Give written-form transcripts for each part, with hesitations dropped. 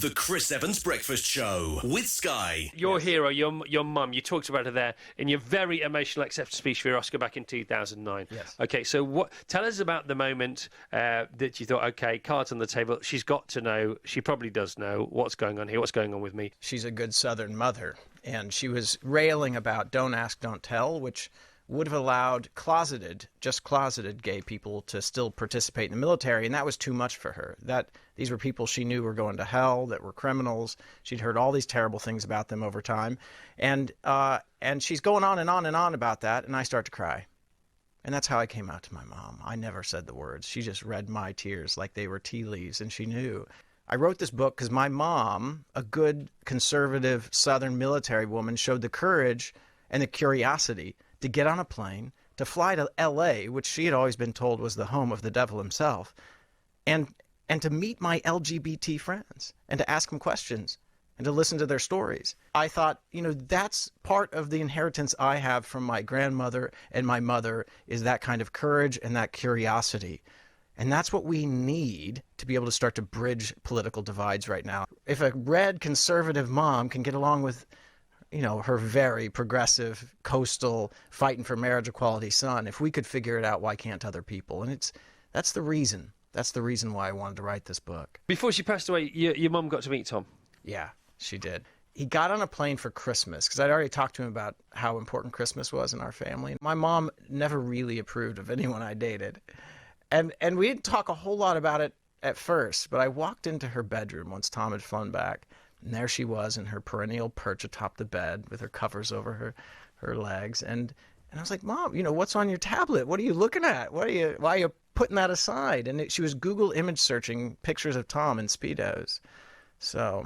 The Chris Evans Breakfast Show with Sky. Your hero, your mum, you talked about her there in your very emotional acceptance speech for your Oscar back in 2009. Yes. Okay, so tell us about the moment that you thought, okay, cards on the table, she's got to know, she probably does know what's going on here, what's going on with me. She's a good Southern mother, and she was railing about don't ask, don't tell, which would have allowed just closeted gay people to still participate in the military, and that was too much for her. These were people she knew were going to hell, that were criminals. She'd heard all these terrible things about them over time, and she's going on and on and on about that, and I start to cry. And that's how I came out to my mom. I never said the words. She just read my tears like they were tea leaves, and she knew. I wrote this book because my mom, a good conservative Southern military woman, showed the courage and the curiosity to get on a plane, to fly to L.A., which she had always been told was the home of the devil himself, and to meet my LGBT friends and to ask them questions and to listen to their stories. I thought, that's part of the inheritance I have from my grandmother and my mother, is that kind of courage and that curiosity. And that's what we need to be able to start to bridge political divides right now. If a red conservative mom can get along with her very progressive, coastal, fighting for marriage equality son, if we could figure it out, why can't other people? And that's the reason. That's the reason why I wanted to write this book. Before she passed away, your mum got to meet Tom. Yeah, she did. He got on a plane for Christmas, because I'd already talked to him about how important Christmas was in our family. My mom never really approved of anyone I dated. And we didn't talk a whole lot about it at first, but I walked into her bedroom once Tom had flown back, and there she was in her perennial perch atop the bed with her covers over her legs. And I was like, Mom, what's on your tablet? What are you looking at? Why are you putting that aside? And she was Google image searching pictures of Tom in Speedos. So,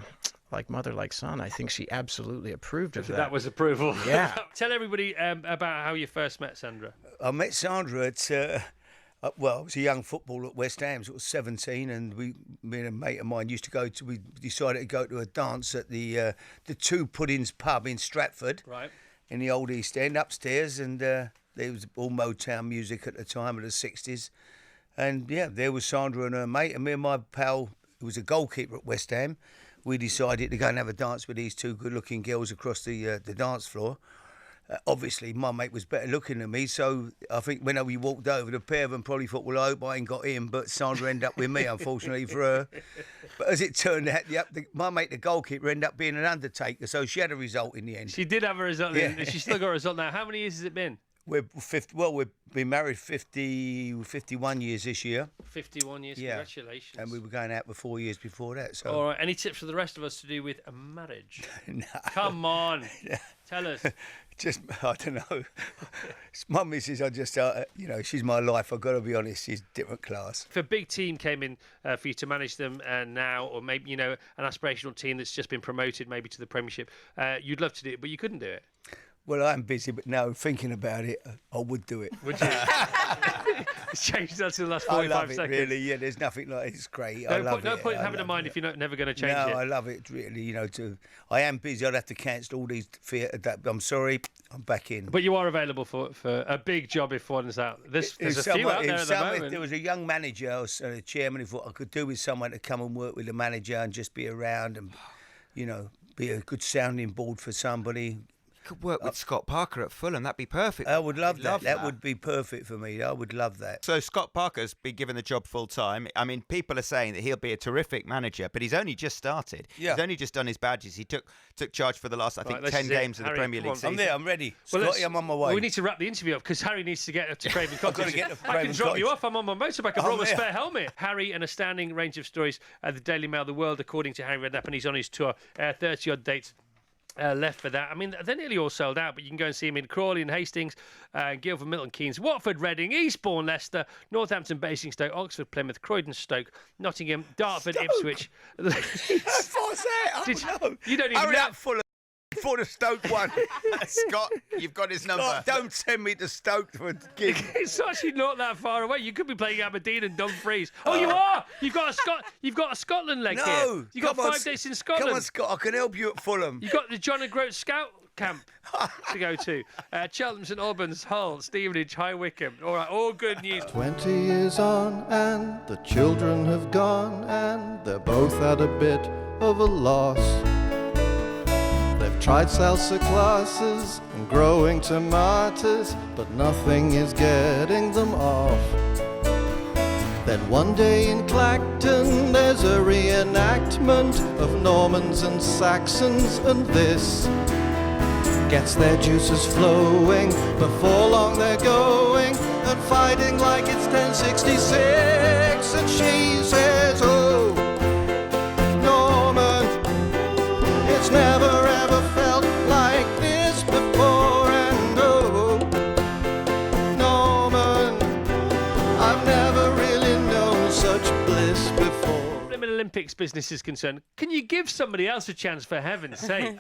like mother, like son, I think she absolutely approved of that. That was approval. Yeah. Tell everybody about how you first met Sandra. I met Sandra at... I was a young footballer at West Ham, sort of 17, and me and a mate of mine we decided to go to a dance at the Two Puddings pub in Stratford, right, in the old East End, upstairs, and there was all Motown music at the time of the 60s. And yeah, there was Sandra and her mate, and me and my pal, who was a goalkeeper at West Ham, we decided to go and have a dance with these two good-looking girls across the dance floor. Obviously, my mate was better looking than me, so I think when we walked over, the pair of them probably thought, well, I hope I ain't got him, but Sandra ended up with me, unfortunately for her. But as it turned out, my mate, the goalkeeper, ended up being an undertaker, so she had a result in the end. She did have a result, yeah. She's still got a result now. How many years has it been? We've been married 51 years this year. 51 years, yeah. Congratulations. And we were going out for 4 years before that. So. All right, any tips for the rest of us to do with a marriage? No. Come on, tell us. I don't know. My missus, she's my life. I've got to be honest, she's different class. If a big team came in for you to manage them now, or maybe, an aspirational team that's just been promoted maybe to the Premiership, you'd love to do it, but you couldn't do it. Well, I'm busy, but now thinking about it, I would do it. Would you? It's changed that to the last 45 I love it, seconds. Really, yeah, there's nothing like it. It's great. I love it. No point in having a mind if you're never going to change it. No, I love it, really. I am busy. I'd have to cancel all these theatre. I'm sorry, I'm back in. But you are available for a big job if one's out. There's a few out there at the moment. If there was a young manager or a chairman who thought I could do with someone to come and work with the manager and just be around and, be a good sounding board for somebody. Could work with Scott Parker at Fulham. That'd be perfect. I would love that. That would be perfect for me. I would love that. So Scott Parker's been given the job full time. I mean, people are saying that he'll be a terrific manager, but he's only just started. Yeah. He's only just done his badges. He took charge for the last, I think, 10 games of the Premier League season. I'm there. I'm ready. Scotty, I'm on my way. We need to wrap the interview up because Harry needs to get up to Craven Cottage. I've got to get to Craven I can drop Cottage. you off. I'm on my motorbike. I brought a spare helmet. Harry, an astounding range of stories at the Daily Mail, the world, according to Harry Redknapp, and he's on his tour. 30-odd dates left for that. I mean, they're nearly all sold out, but you can go and see him in Crawley and Hastings, Guildford, Milton Keynes, Watford, Reading, Eastbourne, Leicester, Northampton, Basingstoke, Oxford, Plymouth, Croydon, Stoke, Nottingham, Dartford, Ipswich. What's that? You don't even Hurry know. up, Fulham. For the Stoke one. Scott, you've got his number. Scott, don't send me to Stoke for a gig. It's actually not that far away. You could be playing Aberdeen and Dumfries. Oh, you are. You've got a Scotland leg here. You've got 5 days in Scotland. Come on, Scott. I can help you at Fulham. You've got the John O'Groats Scout camp to go to. Cheltenham, St Albans, Hull, Stevenage, High Wycombe. All right, all good news. 20 years on and the children have gone and they're both had a bit of a loss. They've tried salsa classes and growing tomatoes, but nothing is getting them off. Then one day in Clacton there's a reenactment of Normans and Saxons, and this gets their juices flowing. Before long they're going and fighting like it's 1066, and she says, oh, Norman, it's never ever felt like this before, and oh, Norman, I've never really known such bliss before. Olympics business is concerned, can you give somebody else a chance, for heaven's sake?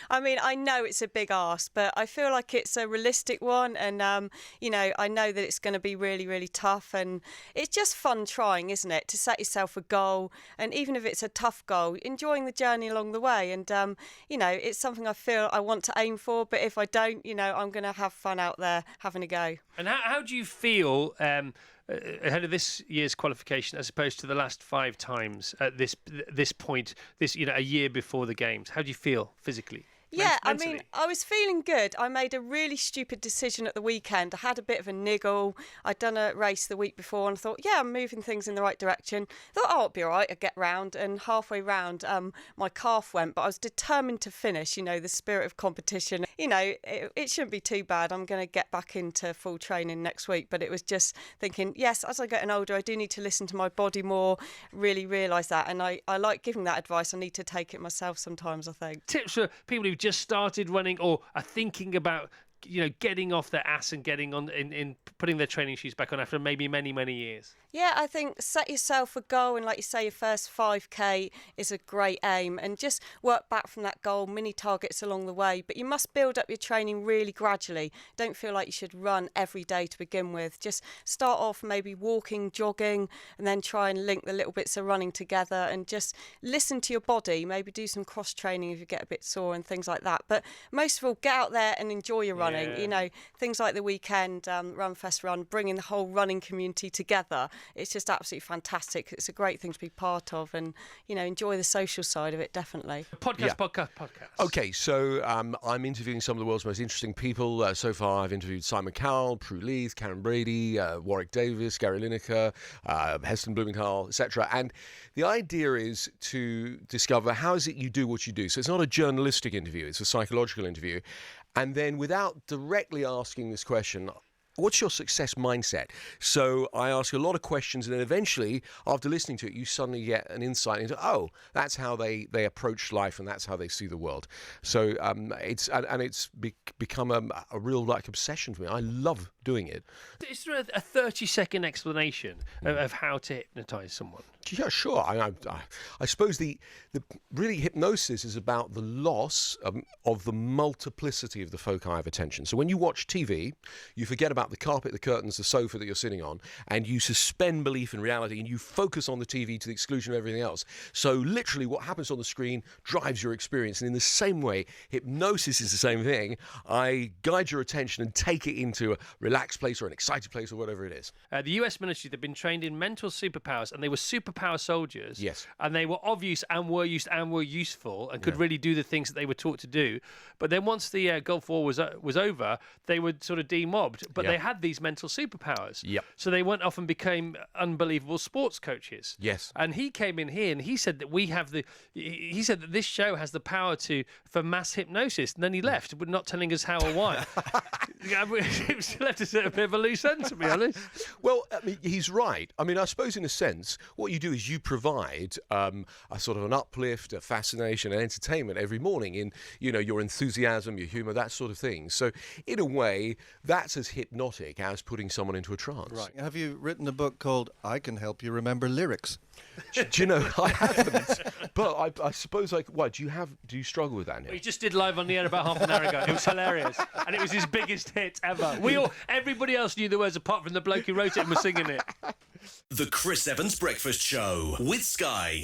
I mean, I know it's a big ask, but I feel like it's a realistic one, and you know, I know that it's going to be really, really tough, and it's just fun trying, isn't it? To set yourself a goal, and even if it's a tough goal, enjoying the journey along the way, and you know, it's something I feel I want to aim for. But if I don't, you know, I'm going to have fun out there having a go. And how do you feel ahead of this year's qualification, as opposed to the last 5 times at this point, you know, a year before the games? How do you feel physically? Yeah, I mean, I was feeling good. I made a really stupid decision at the weekend. I had a bit of a niggle. I'd done a race the week before and I thought, yeah, I'm moving things in the right direction. I thought, oh, it'll be all right. I'll get round. And halfway round, my calf went, but I was determined to finish, you know, the spirit of competition. You know, it shouldn't be too bad. I'm going to get back into full training next week. But it was just thinking, yes, as I get older, I do need to listen to my body more, really realise that. And I like giving that advice. I need to take it myself sometimes, I think. Tips for people who've just started running or are thinking about, you know, getting off their ass and getting on in putting their training shoes back on after maybe many years? Yeah, I think set yourself a goal, and like you say, your first 5K is a great aim, and just work back from that goal, mini targets along the way. But you must build up your training really gradually. Don't feel like you should run every day to begin with. Just start off maybe walking, jogging, and then try and link the little bits of running together, and just listen to your body. Maybe do some cross training if you get a bit sore and things like that. But most of all, get out there and enjoy your running. You know, things like the weekend RunFestRun, bringing the whole running community together. It's just absolutely fantastic. It's a great thing to be part of, and, you know, enjoy the social side of it, definitely. Podcast. Okay, so I'm interviewing some of the world's most interesting people. So far, I've interviewed Simon Cowell, Prue Leith, Karen Brady, Warwick Davis, Gary Lineker, Heston Blumenthal, etc. And the idea is to discover how is it you do what you do. So it's not a journalistic interview, it's a psychological interview. And then without directly asking this question, what's your success mindset? So I ask a lot of questions, and then eventually, after listening to it, you suddenly get an insight into, oh, that's how they approach life, and that's how they see the world. So it's become a real real obsession for me. I love doing it. Is there a 30-second explanation of how to hypnotise someone? Yeah, sure. I suppose the really hypnosis is about the loss of the multiplicity of the foci of attention. So when you watch TV, you forget about the carpet, the curtains, the sofa that you're sitting on, and you suspend belief in reality, and you focus on the TV to the exclusion of everything else. So literally what happens on the screen drives your experience. And in the same way, hypnosis is the same thing. I guide your attention and take it into a relaxed place or an excited place or whatever it is. The US military, they've been trained in mental superpowers, and they were superpower soldiers. Yes. And they were of use and were used and were useful and could really do the things that they were taught to do. But then once the Gulf War was over, they were sort of demobbed. But they had these mental superpowers. Yep. So they went off and became unbelievable sports coaches. Yes. And he came in here and he said that he said that this show has the power for mass hypnosis. And then he left, but not telling us how or why. It left us at a bit of a loose end, to be honest. Well, I mean, he's right. I mean, I suppose in a sense, what you do is you provide a sort of an uplift, a fascination, an entertainment every morning in, you know, your enthusiasm, your humour, that sort of thing. So in a way, that's as hypnotic as putting someone into a trance. Right. Have you written a book called I Can Help You Remember Lyrics? Do you know, I haven't. But I suppose, like, what, do you struggle with that, Neil? He just did live on the air about half an hour ago. It was hilarious. And it was his biggest hit ever. Everybody else knew the words apart from the bloke who wrote it and was singing it. The Chris Evans Breakfast Show with Sky.